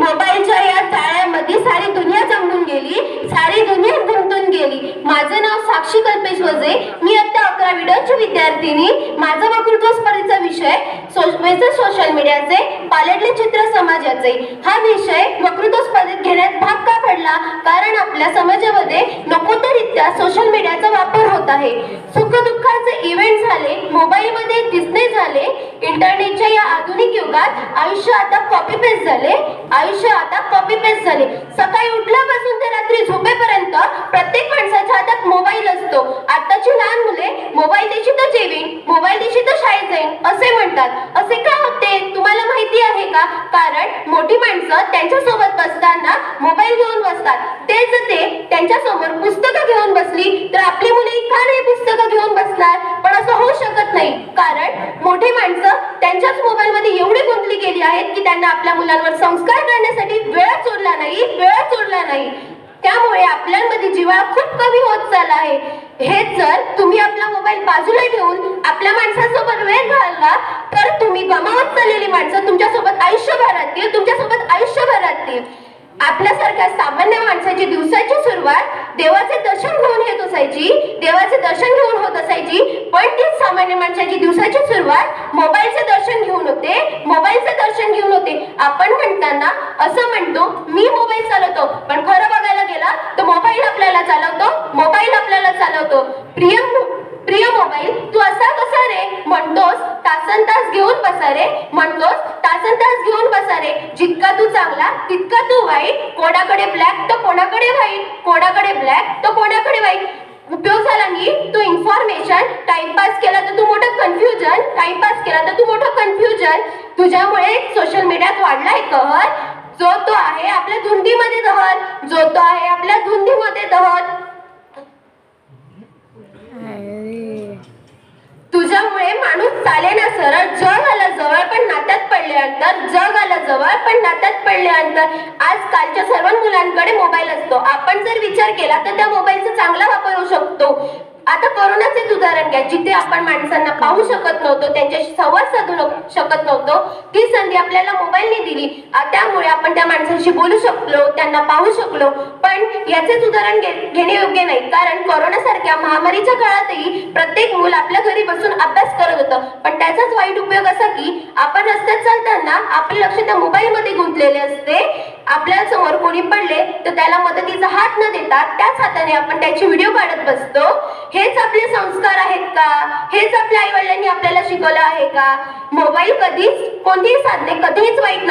मोबाईलच्या या जाळ्यामध्ये सारी दुनिया जमून गेली, सारी दुनिया गुंतून गेली। माझे नाव साक्षी कल्पेश वजे, मी आता 11वी ची विद्यार्थिनी। माझा वक्तृत्व स्पर्धेचा विषय सोशल मीडियाचे पालटले चित्र समाजाचे। हा विषय वक्तृत्व स्पर्धेत घेण्यात भाग का पडला? कारण आपल्या समाजामध्ये नकोतरीत्या सोशल मीडियाचा वापर होत आहे। सुखदुःखाचे इव्हेंट झाले, मोबाईलमध्ये दिसणे झाले। इंटरनेटच्या या आधुनिक युगात आयुष्य आता कॉपी पेस्ट झाले, सकाळी उठल्यापासून ते रात्री झोपेपर्यंत प्रत्येक माणसाच्या हातात मोबाईल असतो। आताची लहान मुले मोबाईल दिशी तर जेवीन, मोबाईल दिशी तर शाळेत जाईन असे म्हणतात। असे का होते तुम्हाला माहिती आहे का? कारण मोठी माणसं त्यांच्या सोबत बसताना मोबाईल घेऊन बसतात। तेच ते त्यांच्या समोर पुस्तकं घेऊन बसली तर आपली मुले का नाही पुस्तकं घेऊन बसणार? पण असं होऊ शकत नाही, कारण मोठी माणसं त्यांच्याच मोबाईल मध्ये एवढी गुंतली गेली आहेत की त्यांना आपल्या मुलांवर संस्कार करण्यासाठी वेळच उरला नाही। त्यामुळे आपल्यामध्ये जिव्हाळा खूप कमी होत चालला आहे। हेच जर तुम्ही आपला मोबाईल बाजूला ठेवून आपल्या माणसासोबत वेळ घालवला तर तुम्ही गमावत चाललेली माणसं तुमच्यासोबत आयुष्यभर राहतील। आपल्यासारख्या सामान्य माणसाची दिवसाची सुरुवात देवाचे दर्शन घेऊन होत असायची, पण तीच सामान्य माणसाची दिवसाची सुरुवात मोबाईलचे दर्शन घेऊन होते। आपण म्हणताना असं म्हणतो मी मोबाईल चालवतो, पण खरं बघायला गेला तर मोबाईल आपल्याला चालवतो। प्रिय मोबाईल तू असा कसा रे? म्हणतोस तासनतास घेऊन बसा रे। जितका तू चांगला तितका तू वाईट, कोणाकडे ब्लॅक तर कोणाकडे वाईट। उपयोग झाला नीट तो इन्फॉर्मेशन, टाइमपास केला तर तू मोठं कन्फ्युजन। तुझ्यामुळे सोशल मीडियात वाढलाय कहर, जो तो आहे आपल्या धुंदीमध्ये दहर। तुझ्यामुळे माणूस चालेना सरळ, जग आला जवळ पण नात्यात पडले अंतर। आजकालच्या सर्व मुलांकडे मोबाईल असतो। आपण जर विचार केला तर त्या मोबाईलचा चांगला वापर होऊ शकतो। आता कोरोनाचेच उदाहरण घ्या, जिथे आपण माणसांना पाहू शकत नव्हतो, त्यांच्याशी संवाद साधू शकत नव्हतो, ती संधी आपल्याला मोबाईलने दिली। त्यामुळे आपण त्या माणसांशी बोलू शकलो, त्यांना पाहू शकलो। पण याचेच उदाहरण घेणे योग्य नाही, कारण कोरोनासारख्या महामारीच्या काळातही प्रत्येक मूल आपल्या घरी बसून अभ्यास करत होतं। पण त्याचाच वाईट उपयोग असा की आपण रस्त्यात चालताना आपले लक्ष त्या मोबाईलमध्ये गुंतलेले असते। आपल्या समोर कोणी पडले तर त्याला मदतीचा हात न देता त्याच हाताने आपण त्याची व्हिडिओ काढत बसतो। हेच आपले संस्कार आहेत का? हेच आपल्या आई वडिलांनी आपल्याला शिकवलं आहे का? मोबाईल कोणतीही साधने कधीच वाईट